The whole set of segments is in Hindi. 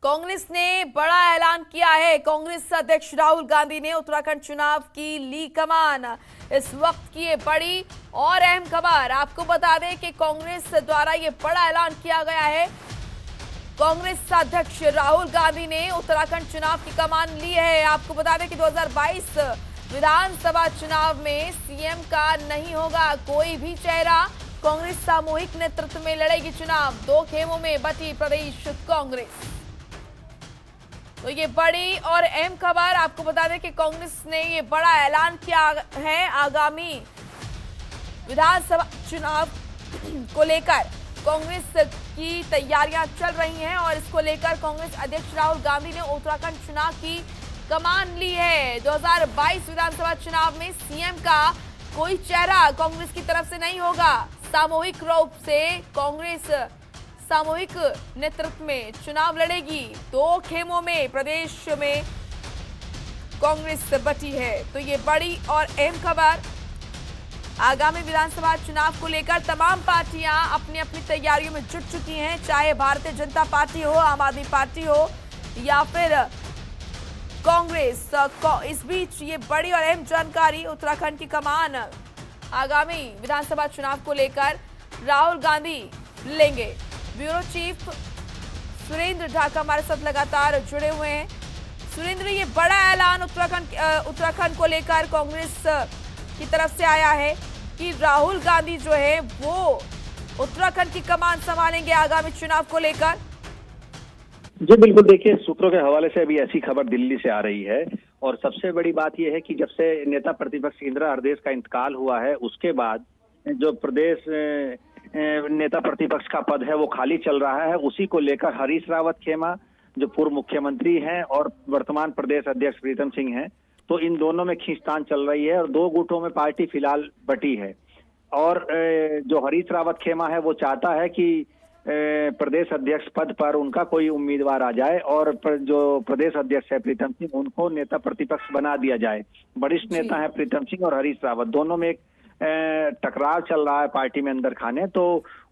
कांग्रेस ने बड़ा ऐलान किया है। कांग्रेस अध्यक्ष राहुल गांधी ने उत्तराखंड चुनाव की ली कमान। इस वक्त की ये बड़ी और अहम खबर आपको बता दें कि कांग्रेस द्वारा ये बड़ा ऐलान किया गया है। कांग्रेस अध्यक्ष राहुल गांधी ने उत्तराखंड चुनाव की कमान ली है। आपको बता दें कि 2022 विधानसभा चुनाव में सीएम का नहीं होगा कोई भी चेहरा। कांग्रेस सामूहिक नेतृत्व में लड़ेगी चुनाव। दो खेमों में बटी प्रदेश कांग्रेस। तो ये बड़ी और अहम खबर आपको बता दें कि कांग्रेस ने ये बड़ा ऐलान किया है। आगामी विधानसभा चुनाव को लेकर कांग्रेस की तैयारियां चल रही हैं और इसको लेकर कांग्रेस अध्यक्ष राहुल गांधी ने उत्तराखंड चुनाव की कमान ली है। 2022 विधानसभा चुनाव में सीएम का कोई चेहरा कांग्रेस की तरफ से नहीं होगा। सामूहिक रूप से कांग्रेस सामूहिक नेतृत्व में चुनाव लड़ेगी। दो खेमों में प्रदेश में कांग्रेस बटी है। तो ये बड़ी और अहम खबर। आगामी विधानसभा चुनाव को लेकर तमाम पार्टियां अपनी अपनी तैयारियों में जुट चुकी हैं, चाहे भारतीय जनता पार्टी हो, आम आदमी पार्टी हो या फिर कांग्रेस। इस बीच ये बड़ी और अहम जानकारी उत्तराखंड की कमान आगामी विधानसभा चुनाव को लेकर राहुल गांधी लेंगे। ब्यूरो चीफ सुरेंद्र ढाका हमारे साथ लगातार जुड़े हुए हैं। सुरेंद्र, ये बड़ा ऐलान उत्तराखंड को लेकर कांग्रेस की तरफ से आया है कि राहुल गांधी जो है वो उत्तराखंड की कमान संभालेंगे आगामी चुनाव को लेकर। जी बिल्कुल, देखिए सूत्रों के हवाले से अभी ऐसी खबर दिल्ली से आ रही है और सबसे बड़ी बात यह है कि जब से नेता प्रतिपक्ष इंदिरा हृदयेश का इंतकाल हुआ है उसके बाद जो प्रदेश नेता प्रतिपक्ष का पद है वो खाली चल रहा है। उसी को लेकर हरीश रावत खेमा जो पूर्व मुख्यमंत्री हैं और वर्तमान प्रदेश अध्यक्ष प्रीतम सिंह हैं, तो इन दोनों में खींचतान चल रही है और दो गुटों में पार्टी फिलहाल बटी है। और जो हरीश रावत खेमा है वो चाहता है कि प्रदेश अध्यक्ष पद पर उनका कोई उम्मीदवार आ जाए और जो प्रदेश अध्यक्ष है प्रीतम सिंह उनको नेता प्रतिपक्ष बना दिया जाए। वरिष्ठ नेता है प्रीतम सिंह और हरीश रावत, दोनों में एक टकराव चल रहा है पार्टी में अंदर खाने। तो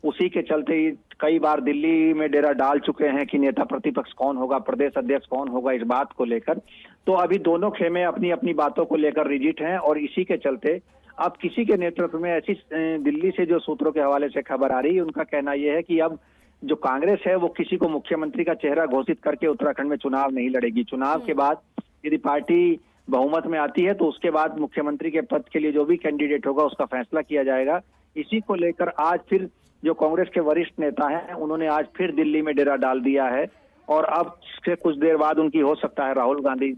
उसी के चलते ही कई बार दिल्ली में डेरा डाल चुके हैं कि नेता प्रतिपक्ष कौन होगा, प्रदेश अध्यक्ष कौन होगा, इस बात को लेकर। तो अभी दोनों खेमे अपनी अपनी बातों को लेकर रिजिट हैं और इसी के चलते अब किसी के नेतृत्व में ऐसी दिल्ली से जो सूत्रों के हवाले से खबर आ रही है उनका कहना यह है कि अब जो कांग्रेस है वो किसी को मुख्यमंत्री का चेहरा घोषित करके उत्तराखंड में चुनाव नहीं लड़ेगी। चुनाव के बाद यदि पार्टी बहुमत में आती है तो उसके बाद मुख्यमंत्री के पद के लिए जो भी कैंडिडेट होगा उसका फैसला किया जाएगा। इसी को लेकर आज फिर जो कांग्रेस के वरिष्ठ नेता हैं उन्होंने आज फिर दिल्ली में डेरा डाल दिया है और अब से कुछ देर बाद उनकी हो सकता है राहुल गांधी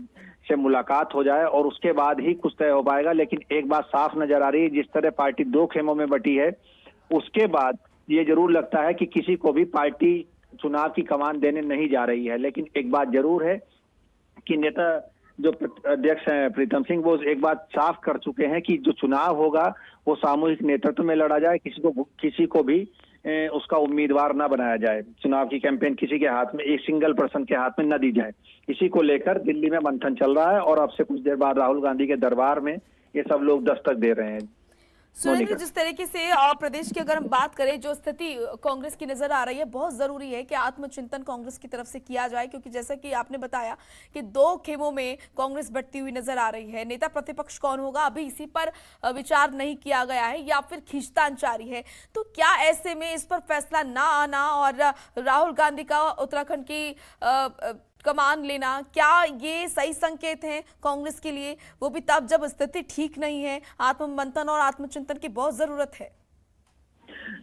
से मुलाकात हो जाए और उसके बाद ही कुछ तय हो पाएगा। लेकिन एक बात साफ नजर आ रही है, जिस तरह पार्टी दो खेमों में बटी है उसके बाद ये जरूर लगता है कि किसी को भी पार्टी चुनाव की कमान देने नहीं जा रही है। लेकिन एक बात जरूर है कि नेता जो अध्यक्ष हैं प्रीतम सिंह वो एक बात साफ कर चुके हैं कि जो चुनाव होगा वो सामूहिक नेतृत्व में लड़ा जाए, किसी को भी उसका उम्मीदवार न बनाया जाए। चुनाव की कैंपेन किसी के हाथ में, एक सिंगल पर्सन के हाथ में न दी जाए। इसी को लेकर दिल्ली में मंथन चल रहा है और अब से कुछ देर बाद राहुल गांधी के दरबार में ये सब लोग दस्तक दे रहे हैं। सुरेंद्र, जिस तरीके से प्रदेश की अगर हम बात करें, जो स्थिति कांग्रेस की नजर आ रही है, बहुत जरूरी है कि आत्मचिंतन कांग्रेस की तरफ से किया जाए, क्योंकि जैसा कि आपने बताया कि दो खेमों में कांग्रेस बढ़ती हुई नजर आ रही है। नेता प्रतिपक्ष कौन होगा अभी इसी पर विचार नहीं किया गया है या फिर खींचतान जारी है। तो क्या ऐसे में इस पर फैसला ना आना और राहुल गांधी का उत्तराखंड की कमान लेना, क्या ये सही संकेत है कांग्रेस के लिए, वो भी तब जब स्थिति ठीक नहीं है? आत्ममंथन और आत्मचिंतन की बहुत जरूरत है।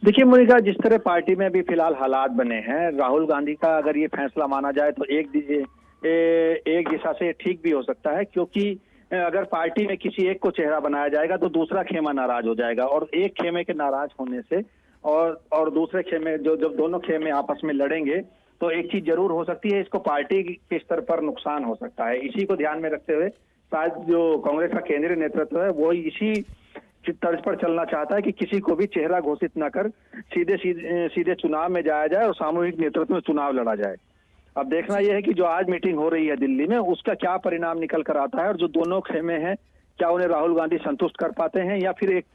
देखिए मोनिका, जिस तरह पार्टी में अभी फिलहाल हालात बने हैं, राहुल गांधी का अगर ये फैसला माना जाए तो एक दिशा से ठीक भी हो सकता है, क्योंकि अगर पार्टी में किसी एक को चेहरा बनाया जाएगा तो दूसरा खेमा नाराज हो जाएगा और एक खेमे के नाराज होने से और दूसरे खेमे जब दोनों खेमे आपस में लड़ेंगे तो एक चीज जरूर हो सकती है, इसको पार्टी के स्तर पर नुकसान हो सकता है। इसी को ध्यान में रखते हुए शायद जो कांग्रेस का केंद्रीय नेतृत्व है वो इसी तर्ज पर चलना चाहता है कि किसी को भी चेहरा घोषित न कर सीधे चुनाव में जाया जाए और सामूहिक नेतृत्व में चुनाव लड़ा जाए। अब देखना यह है कि जो आज मीटिंग हो रही है दिल्ली में उसका क्या परिणाम निकल कर आता है और जो दोनों खेमे हैं क्या उन्हें राहुल गांधी संतुष्ट कर पाते हैं या फिर एक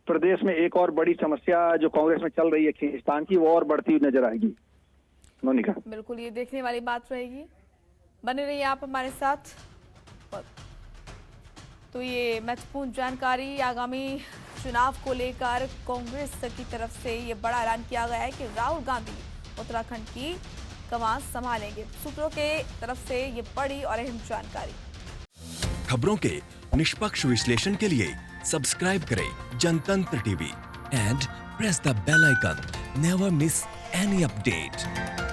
प्रदेश में एक और बड़ी समस्या जो कांग्रेस में चल रही है खींचतान की, वो और बढ़ती हुई नजर आएगी। मोनिका। बिल्कुल, ये देखने वाली बात रहेगी। बने रहिए आप हमारे साथ। तो ये महत्वपूर्ण जानकारी आगामी चुनाव को लेकर कांग्रेस की तरफ से ये बड़ा ऐलान किया गया है कि राहुल गांधी उत्तराखंड की कमान संभालेंगे। सूत्रों के तरफ से ये बड़ी और अहम जानकारी। खबरों के निष्पक्ष विश्लेषण के लिए सब्सक्राइब करें Jantantra TV and press the bell icon. Never miss any update.